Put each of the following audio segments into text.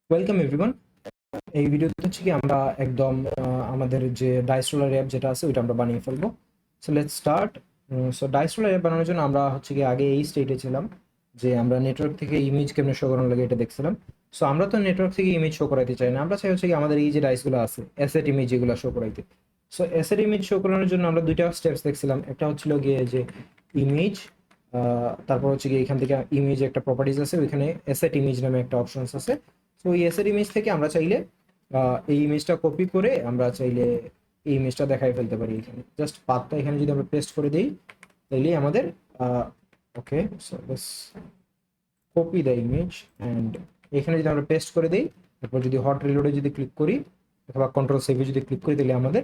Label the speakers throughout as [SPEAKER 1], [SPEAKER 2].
[SPEAKER 1] Welcome everyone. এই ভিডিওতে হচ্ছে কি আমরা একদম আমাদের যে ডাইস রোলার অ্যাপ যেটা আছে ওইটা আমরা বানিয়ে ফেলবো। So let's start. So dice roller app বানানোর জন্য আমরা হচ্ছে কি আগে এই স্টেটে ছিলাম যে আমরা নেটওয়ার্ক থেকে ইমেজ কেমনে শো করানো লাগে এটা দেখছিলাম। সো আমরা তো নেটওয়ার্ক থেকে ইমেজ শো করাইতে চাই না, আমরা চাই হচ্ছে কি আমাদের এই যে ডাইসগুলো আছে অ্যাসেট ইমেজ এগুলো শো করাইতে। সো অ্যাসেট ইমেজ শো করানোর জন্য আমরা দুইটা স্টেপস দেখছিলাম। একটা হচ্ছিল গিয়ে যে ইমেজ, তারপর হচ্ছে গিয়ে এখান থেকে ইমেজ একটা প্রপার্টিজ আছে, ওইখানে অ্যাসেট ইমেজ নামে একটা অপশনস আছে। সো এই অ্যাসেট ইমেজ থেকে আমরা চাইলে এই ইমেজটা কপি করে আমরা চাইলে এই ইমেজটা দেখাই ফেলতে পারি। এখানে জাস্ট পাথটা এখানে যদি আমরা পেস্ট করে দিই তাইলে আমাদের okay, so let's copy the image and এখানে যদি আমরা পেস্ট করে দিই, তারপর যদি হট রিলোডে যদি ক্লিক করি অথবা কন্ট্রোল সেভে যদি ক্লিক করি তাহলে আমাদের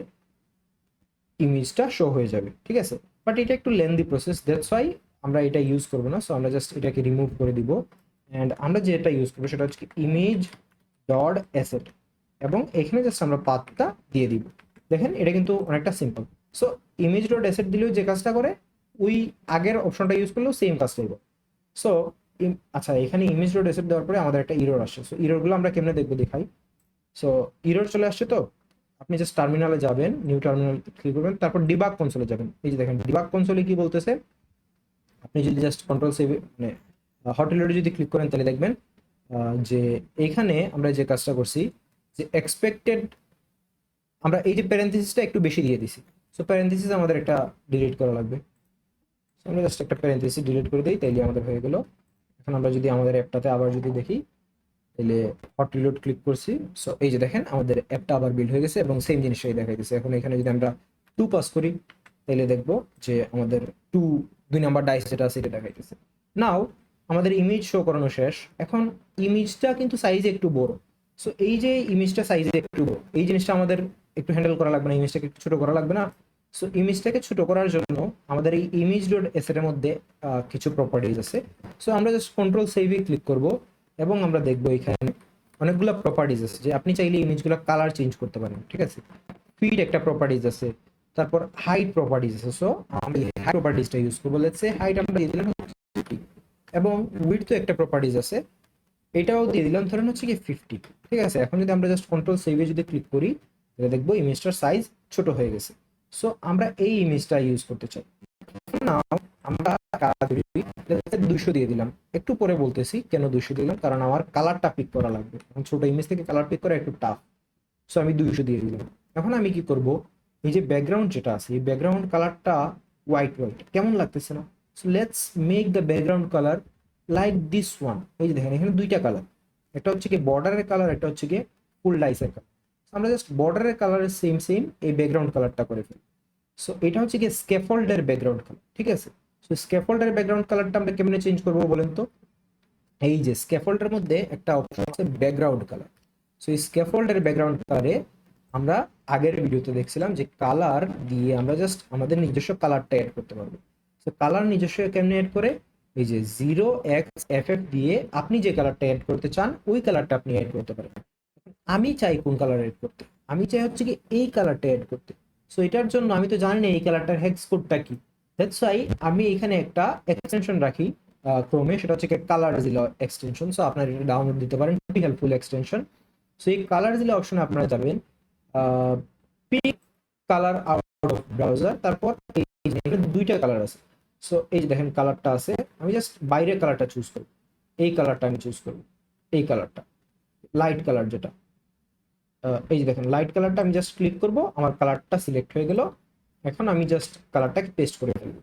[SPEAKER 1] ইমেজটা শো হয়ে যাবে, ঠিক আছে। বাট এটা একটু লেন্দি প্রসেস, দ্যাটস ওয়াই আমরা এটা ইউজ করবো না। সো আমরা জাস্ট এটাকে রিমুভ করে দিব অ্যান্ড আমরা যেটা ইউজ করবো সেটা হচ্ছে ইমেজ ডট অ্যাসেট এবং এখানে জাস্ট আমরা পাথটা দিয়ে দিব। দেখেন এটা কিন্তু অনেকটা simple. So image dot asset দিলেও যে কাজটা করে ওই আগের অপশনটা ইউজ করলেও সেম কাজ করবো। সো আচ্ছা, এখানে ইমেজ ডট অ্যাসেট দেওয়ার পরে আমাদের একটা ইরর আসছে। সো ইররগুলো আমরা কেমনে দেখবো দেখাই। সো ইরর চলে আসছে, তো আপনি জাস্ট টার্মিনালে যাবেন, নিউ টার্মিনাল ক্লিক করবেন, তারপর ডিবাগ কনসোলে যাবেন। এই যে দেখেন ডিবাগ কনসোলে কি বলতেছে, আপনি যদি জাস্ট কন্ট্রোল সেভ মানে হট রিলোডে যদি ক্লিক করেন তাহলে দেখবেন যে এখানে আমরা যে কাজটা করছি যে এক্সপেক্টেড, আমরা এই যে প্যারেন্থেসিসটা একটু বেশি দিয়ে দিছি। সো প্যারেন্থেসিস আমাদের একটা ডিলিট করা লাগবে। আমরা জাস্ট একটা প্যারেন্থেসিস ডিলিট করে দিই তাইলে আমাদের হয়ে গেল। এখন আমরা যদি আমাদের অ্যাপটাতে আবার যদি দেখি তাহলে হট রিলোড ক্লিক করছি। সো এই যে দেখেন আমাদের অ্যাপটা আবার বিল্ড হয়ে গেছে এবং সেম জিনিসটাই দেখাইতেছে। এখন এখানে যদি আমরা 2 পাস করি তাহলে দেখবো যে আমাদের 2 নাম্বার ডাইস যেটা আছে এটা দেখাইতেছে। নাও আমাদের ইমেজ শো করানো শেষ। এখন ইমেজটা কিন্তু সাইজে একটু বড়। সো এই যে ইমেজটা সাইজে একটু বড়, এই জিনিসটা আমাদের একটু হ্যান্ডেল করা লাগবে না, ইমেজটাকে একটু ছোট করা লাগবে না। সো ইমেজটাকে ছোট করার জন্য আমাদের এই ইমেজ ডট এসেটের মধ্যে কিছু প্রপার্টিজ আছে। সো আমরা জাস্ট কন্ট্রোল সেভে ক্লিক করব এবং আমরা দেখবো এখানে অনেকগুলো প্রপার্টিজ আছে যে আপনি চাইলে ইমেজগুলো কালার চেঞ্জ করতে পারেন, ঠিক আছে। ফিড একটা প্রপার্টিজ আছে, তারপর হাইট প্রপার্টিজ আছে। সো আমরা হাইট প্রপার্টিজটা ইউজ করবো। লেটস সে হাইট আমরা দিয়ে দিলাম 50 এবং উইডথ তো একটা প্রপার্টিজ আছে, এটাও দিয়ে দিলাম ধরেন হচ্ছে কি 50, ঠিক আছে। এখন যদি আমরা জাস্ট কন্ট্রোল সেভে যদি ক্লিক করি তাহলে দেখবো ইমেজটার সাইজ ছোট হয়ে গেছে। সো আমরা এই ইমেজটা ইউজ করতে চাই। নাও আমরা 200 দিয়ে দিলাম। একটু পরে বলতেছি কেন 200 দিলাম, কারণ আমার কালারটা পিক করা লাগবে। এখন ছোট ইমেজ থেকে কালার পিক করা একটু টাফ। সো আমি 200 দিয়ে দিলাম। এখন আমি কি করব, এই যে ব্যাকগ্রাউন্ড যেটা আছে এই ব্যাকগ্রাউন্ড কালারটা হোয়াইট হোয়াইট কেমন লাগতেছে না। So let's make the background colour like this one. এই যে দেখেন এখানে দুইটা কালার, একটা হচ্ছে কি বর্ডারের কালার, একটা হচ্ছে কি ফুল ডাইসের কালার। আমরা জাস্ট বর্ডারের কালারের সেম সেম এই ব্যাকগ্রাউন্ড কালারটা করে ফেলি। সো এটা হচ্ছে কি স্ক্যাফোল্ডের ব্যাকগ্রাউন্ড কালার, ঠিক আছে। সো স্ক্যাফোল্ডের ব্যাকগ্রাউন্ড কালারটা আমরা কেমনে চেঞ্জ করবো বলেন তো। এই যে স্ক্যাফোল্ডের মধ্যে একটা অপশন আছে ব্যাকগ্রাউন্ড কালার। সো এই স্ক্যাফোল্ডের ব্যাকগ্রাউন্ড কালারে আমরা আগের ভিডিওতে দেখছিলাম যে কালার দিয়ে আমরা জাস্ট আমাদের নিজস্ব কালারটা অ্যাড করতে পারবো। সো কালার নিজস্ব কেমনে অ্যাড করে, এই যে 0xFF দিয়ে আপনি যে কালারটা অ্যাড করতে চান ওই কালারটা আপনি অ্যাড করতে পারেন। আমি চাই কোন কালার অ্যাড করতে, আমি চাই হচ্ছে কি এই কালারটা অ্যাড করতে। সো এটার জন্য আমি তো জানি না এই কালারটার হেক্স কোডটা কি। দ্যাটস ওয়াই আমি এখানে একটা এক্সটেনশন রাখি ক্রোমে, সেটা হচ্ছে কালার জিলা এক্সটেনশন। সো আপনারা এটা ডাউনলোড দিতে পারেন, খুবই হেল্পফুল এক্সটেনশন। সো এই কালার জিলা অপশনে আপনারা যাবেন, pick colour out of browser, তারপর এই দুইটা কালার আছে। সো এই যে দেখেন কালারটা আছে, আমি জাস্ট বাইরের কালারটা চুজ করব, এই কালারটা আমি চুজ করব, এই কালারটা লাইট কালার যেটা। এই যে দেখেন লাইট কালারটা আমি জাস্ট ক্লিক করব, আমার কালারটা সিলেক্ট হয়ে গেল। এখন আমি জাস্ট কালারটাকে পেস্ট করে ফেলবো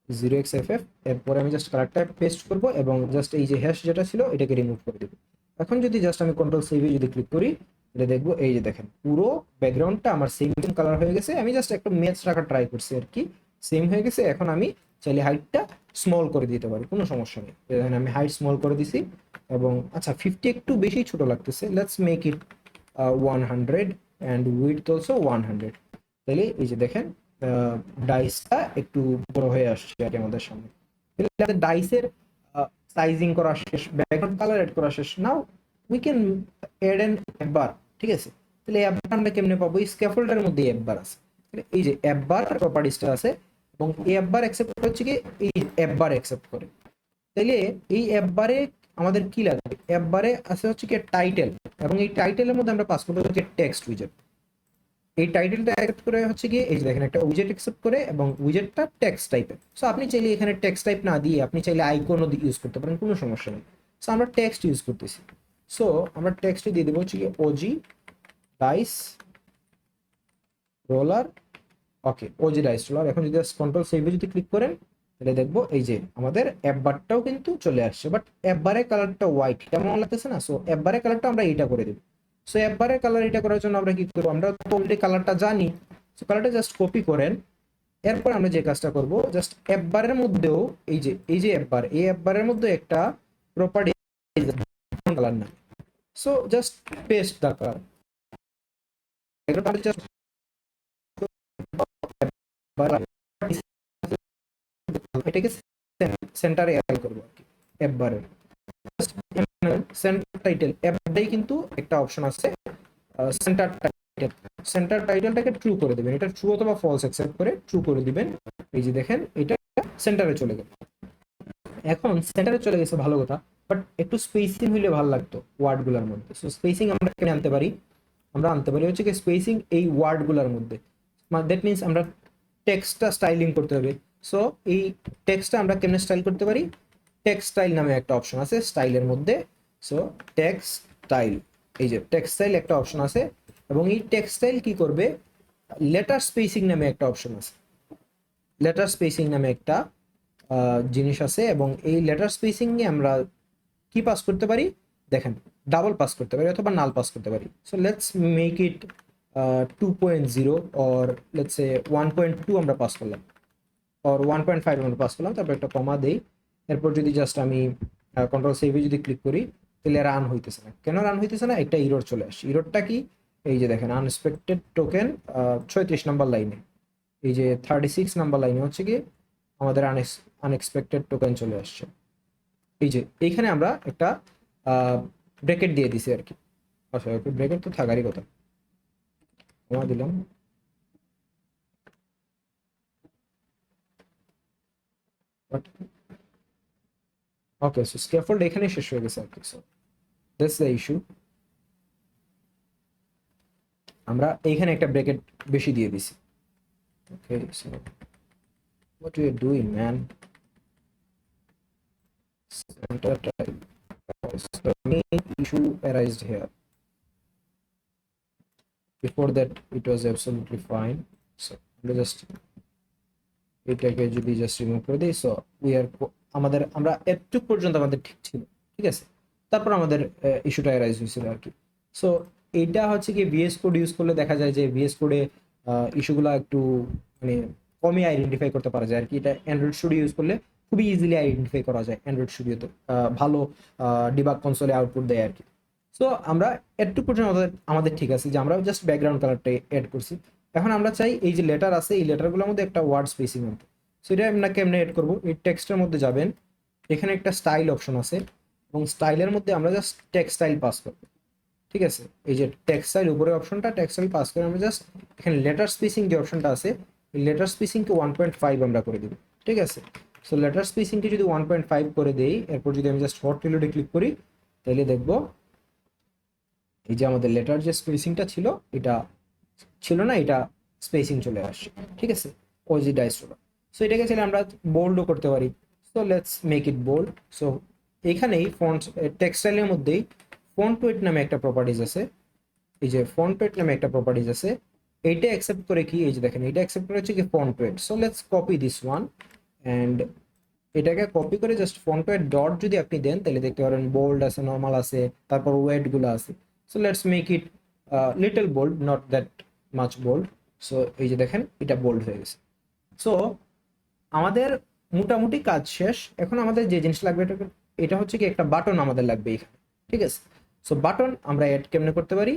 [SPEAKER 1] 0xFF, এরপরে আমি জাস্ট কালারটা পেস্ট করব এবং জাস্ট এই যে হ্যাশ যেটা ছিল এটাকে রিমুভ করে দেবো। এখন যদি জাস্ট আমি কন্ট্রোল সেভে যদি ক্লিক করি এটা দেখবো এই যে দেখেন পুরো ব্যাকগ্রাউন্ডটা আমার সেম কালার হয়ে গেছে। আমি জাস্ট একটা ম্যাচ রাখার ট্রাই করছি আর কি, সেম হয়ে গেছে। এখন আমি চাইলে হাইটটা স্মল করে দিতে পারি, কোনো সমস্যা নেই। দেখেন আমি হাইট স্মল করে দিছি এবং আচ্ছা 50 একটু বেশি ছোট লাগতেছে, let's make it 100 and width also 100। তাহলে এই যে দেখেন ডাইসটা একটু বড় হয়ে আসছে আর কি আমাদের সামনে। তাহলে ডাইসের সাইজিং করা শেষ, ব্যাকগ্রাউন্ড কালার এড করা শেষ। Now we can add an app bar, ঠিক আছে। তাহলে অ্যাপবার আমরা কেমনে পাবো, এই স্ক্যাফোল্ডের মধ্যে অ্যাপবার আছে। এই যে অ্যাপবার প্রপার্টিসটা আছে এবং এই অ্যাপবার অ্যাকসেপ্ট হচ্ছে কি এই অ্যাপবার অ্যাকসেপ্ট করে। তাইলে এই অ্যাপবারে আমাদের কি লাগবে, অ্যাপ বারে আছে হচ্ছে কি টাইটেল, এবং এই টাইটেলের মধ্যে আমরা পাস করবো হচ্ছে টেক্সট উইজেট। এই টাইটেলটা অ্যাকসেপ্ট করে হচ্ছে গিয়ে এই যে দেখেন একটা উইজেট অ্যাকসেপ্ট করে, এবং উইজেটটা টেক্সট টাইপের। সো আপনি চাইলে এখানে টেক্সট টাইপ না দিয়ে আপনি চাইলে আইকনও ইউজ করতে পারেন, কোনো সমস্যা নেই। সো আমরা টেক্সট ইউজ করতেছি, সো আমরা টেক্সটে দিয়ে দেবো হচ্ছে গিয়ে ওজি ডাইস রোলার। ওকে, ওজি ডাইস রোলার। এখন যদি কন্ট্রোল সেভে যদি ক্লিক করেন তাহলে দেখবো এই যে আমাদের অ্যাপ বারটাও কিন্তু চলে আসছে, বাট অ্যাপ বারের কালারটা হোয়াইট, কেমন লাগতেছে না? সো অ্যাপ বারের কালারটা আমরা এইটা করে দেবো। সো অ্যাপ বারের কালার এটা করার জন্য আমরা কি করবো, আমরা তো অলরেডি কালারটা জানি। সো কালারটা জাস্ট কপি করেন, এরপর আমরা যে কাজটা করব, জাস্ট অ্যাপ বারের মধ্যেও এই যে অ্যাপ বার, এই অ্যাপ বারের মধ্যে একটা প্রপার্টি কালার না। So just paste the colour, এটাকে সেন্টারে অ্যাড করব আর কি অ্যাপ বারের। সেন্টার টাইটেল অ্যাপটাই কিন্তু একটা অপশন আছে, সেন্টার টাইটেল। সেন্টার টাইটেলটাকে ট্রু করে দিবেন, এটা ট্রু অথবা ফলস অ্যাকসেপ্ট করে ট্রু করে দিবেন। এই যে দেখেন এটা সেন্টারে চলে গেল। এখন সেন্টারে চলে গেছে, ভালো কথা, বাট একটু স্পেসিং হইলে ভালো লাগতো ওয়ার্ডগুলোর মধ্যে। সো স্পেসিং আমরা কেন আনতে পারি, আমরা আনতে পারি হচ্ছে কি স্পেসিং এই ওয়ার্ডগুলোর মধ্যে। দ্যাট মিনস আমরা টেক্সটটা স্টাইলিং করতে হবে। সো এই টেক্সটটা আমরা কেমনে স্টাইল করতে পারি, টেক্সট স্টাইল নামে একটা অপশন আছে স্টাইলের মধ্যে। সো টেক্সট স্টাইল, এই যে টেক্সট স্টাইল একটা অপশন আছে, এবং এই টেক্সট স্টাইল কি করবে, লেটার স্পেসিং নামে একটা অপশন আছে। লেটার স্পেসিং নামে একটা জিনিস আছে, এবং এই লেটার স্পেসিং এ আমরা কি পাস করতে পারি, দেখেন ডাবল পাস করতে পারি অথবা নাল পাস করতে পারি। So let's make it 2.0 or let's say 1.2 আমরা পাস করলাম, অর 1.5 আমরা পাস করলাম, তারপর একটা কমা দেই। এরপর যদি জাস্ট আমি কন্ট্রোল সেভে যদি ক্লিক করি তাহলে রান হইতেছে না। কেন রান হইতেছে না, একটা ইরর চলে আসে। ইররটা কি, এই যে দেখেন আনএক্সপেক্টেড টোকেন 36 নাম্বার লাইনে, এই যে 36 নাম্বার লাইনে হচ্ছে কি আমাদের আনএক্সপেক্টেড টোকেন চলে আসছে। এই যে এইখানে আমরা একটা ব্রেকেট দিয়ে দিছি আর কি। আচ্ছা, ব্রেকেট তো থাকারই কথা, কমা দিলাম। ওকে, সো স্ক্যাফোল্ড এখানে শেষ হয়ে গেছে আর কি। সো দ্যাটস দ্য ইস্যু, আমরা এইখানে একটা ব্রেকেট বেশি দিয়ে দিছি। Okay, so what you are doing man, center type. So main issue arised here. Before that it was absolutely fine. So আমরা জাস্ট এটাকে যদি জাস্ট রিমুভ করে দিই, সো উই আর আমাদের আমরা এতটুকু পর্যন্ত আমাদের ঠিক ছিল, ঠিক আছে। তারপর আমাদের ইস্যুটা অ্যারাইজ হয়েছিল আর কি। সো এইটা হচ্ছে কি ভিএস কোড ইউজ করলে দেখা যায় যে ভিএস কোডে ইস্যুগুলো একটু মানে কমই আইডেন্টিফাই করতে পারা যায় আর কি। এটা অ্যান্ড্রয়েড স্টুডিও ইউজ করলে খুবই ইজিলি আইডেন্টিফাই করা যায় অ্যান্ড্রয়েড স্টুডিওতে, ভালো ডিবাগ কনসোলে আউটপুট দেয় আর কি। সো আমরা এতটুকু পর্যন্ত আমাদের ঠিক আছে, যে আমরা জাস্ট ব্যাকগ্রাউন্ড কালারটা এড করছি। এখন আমরা চাই এই যে লেটার আছে এই লেটারগুলোর মধ্যে একটা ওয়ার্ড স্পেসিং আনতে। সেটা আমরা কেমনে এড করবো, এই টেক্সটের মধ্যে যাবেন, এখানে একটা স্টাইল অপশন আছে, এবং স্টাইলের মধ্যে আমরা জাস্ট টেক্সট স্টাইল পাস করবো, ঠিক আছে। এই যে টেক্সট স্টাইল উপরে অপশনটা, টেক্সট স্টাইল পাস করে আমরা জাস্ট এখানে লেটার স্পেসিং যে অপশনটা আছে এই লেটার স্পেসিংকে 1.5 আমরা করে দিব, ঠিক আছে। সো লেটার স্পেসিংকে যদি 1.5 করে দেই, এরপর যদি আমি জাস্ট হট রিলোডে ক্লিক করি তাহলে দেখবো এই যে আমাদের লেটার যে স্পেসিংটা ছিল এটা ছিল না, এটা স্পেসিং চলে আসছে, ঠিক আছে। OG dice roller. সো এটাকে চাইলে আমরা বোল্ডও করতে পারি। So let's make it bold. So এখানেই ফন্ট টেক্সটাইলের মধ্যেই ফন্ট ওয়েট নামে একটা প্রপার্টিজ আছে। এই যে ফন্ট ওয়েট নামে একটা প্রপার্টিজ আছে, এইটা অ্যাকসেপ্ট করে কি, এই যে দেখেন এটা অ্যাকসেপ্ট করে হচ্ছে কি font wait. So let's copy this one, and এটাকে কপি করে জাস্ট ফন্ট ওয়েট ডট যদি আপনি দেন তাহলে দেখতে পারেন বোল্ড আছে, নর্মাল আছে, তারপর ওয়েট গুলো আছে। So let's make it little bold, not that much bold. So এই যে দেখেন এটা বোল্ড হয়ে গেছে। সো আমাদের মোটামুটি কাজ শেষ। এখন আমাদের যে জিনিস লাগবে এটা হচ্ছে কি একটা বাটন আমাদের লাগবে এখানে, ঠিক আছে। সো বাটন আমরা অ্যাড কেমনে করতে পারি,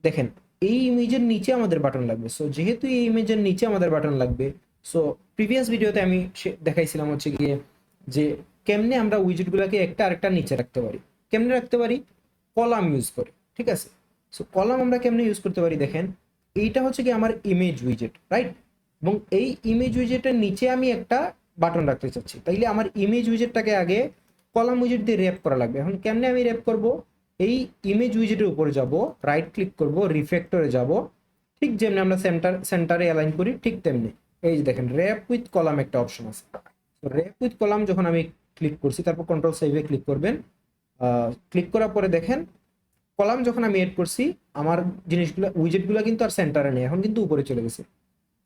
[SPEAKER 1] দেখেন এই ইমেজের নিচে আমাদের বাটন লাগবে। সো যেহেতু এই ইমেজের নিচে আমাদের বাটন লাগবে, সো প্রিভিয়াস ভিডিওতে আমি দেখাইছিলাম হচ্ছে গিয়ে যে কেমনে আমরা উইজেটগুলোকে একটা আরেকটা নিচে রাখতে পারি। কেমনে রাখতে পারি, কলাম ইউজ করে, ঠিক আছে। সো কলাম আমরা কেমনে ইউজ করতে পারি, দেখেন এইটা হচ্ছে কি আমার ইমেজ উইজেট, রাইট। এবং এই ইমেজ উইজেটের নিচে আমি একটা বাটন রাখতে চাচ্ছি, তাইলে আমার ইমেজ উইজেটটাকে আগে কলাম উইজেট দিয়ে র্যাপ করা লাগবে। এখন কেমনে আমি র্যাপ করব? এই ইমেজ উইজেটের উপরে যাব, রাইট ক্লিক করব, রিফ্যাক্টরে যাব, ঠিক যেমনি আমরা সেন্টারে অ্যালাইন করি ঠিক তেমনি এই যে দেখেন র্যাপ উইথ কলাম একটা অপশন আছে। র্যাপ উইথ কলাম যখন আমি ক্লিক করছি, তারপর কন্ট্রোল সেভে ক্লিক করবেন। ক্লিক করার পরে দেখেন কলাম যখন আমি এড করছি, আমার জিনিসগুলো উইজেটগুলো কিন্তু আর সেন্টারে নেই, এখন কিন্তু উপরে চলে গেছে।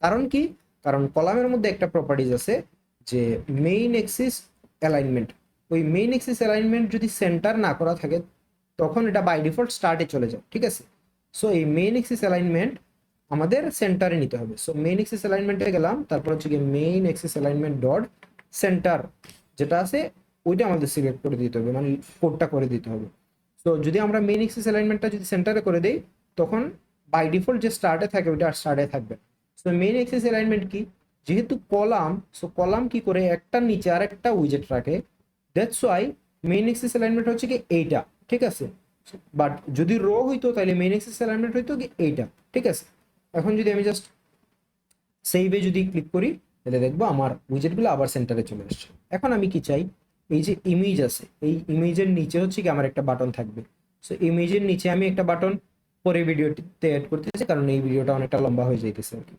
[SPEAKER 1] কারণ কি? কারণ কলামের মধ্যে একটা প্রপার্টিজ আছে যে মেইন এক্সিস অ্যালাইনমেন্ট। ওই মেইন এক্সিস অ্যালাইনমেন্ট যদি সেন্টার না করা থাকে তখন এটা বাই ডিফল্ট স্টার্টে চলে যায়, ঠিক আছে? সো এই মেইন এক্সিস অ্যালাইনমেন্ট আমাদের সেন্টারে নিতে হবে। সো মেইন এক্সিস অ্যালাইনমেন্টে গেলাম, তারপর হচ্ছে কি main axis alignment dot centre যেটা আছে ওইটা আমাদের সিলেক্ট করে দিতে হবে, মানে কোডটা করে দিতে হবে। তো যদি আমরা মেইন এক্সিস অ্যালাইনমেন্টটা যদি সেন্টারে করে দেই তখন বাই ডিফল্ট যে স্টার্টে থাকে ওইটা আর স্টার্টে থাকবে। সো মেইন এক্সিস অ্যালাইনমেন্ট কি? যেহেতু কলাম, সো কলাম কি করে একটা নিচে আর একটা উইজেট রাখে, that's why main axis alignment হচ্ছে কি এইটা, ঠিক আছে? বাট যদি রো হইতো তাহলে মেইন এক্সিস অ্যালাইনমেন্ট হইতো কি এইটা, ঠিক আছে? এখন যদি আমি জাস্ট সেইভে যদি ক্লিক করি তাহলে দেখবো আমার উইজেটগুলো আবার সেন্টারে চলে আসছে। এখন আমি কি চাই? এই যে ইমেজ আছে, এই ইমেজের নিচে হচ্ছে কি আমার একটা বাটন থাকবে। সো ইমেজের নিচে আমি একটা বাটন পরে ভিডিওতে অ্যাড করতেছি, কারণ এই ভিডিওটা অনেকটা লম্বা হয়ে যাইতেছে আর কি।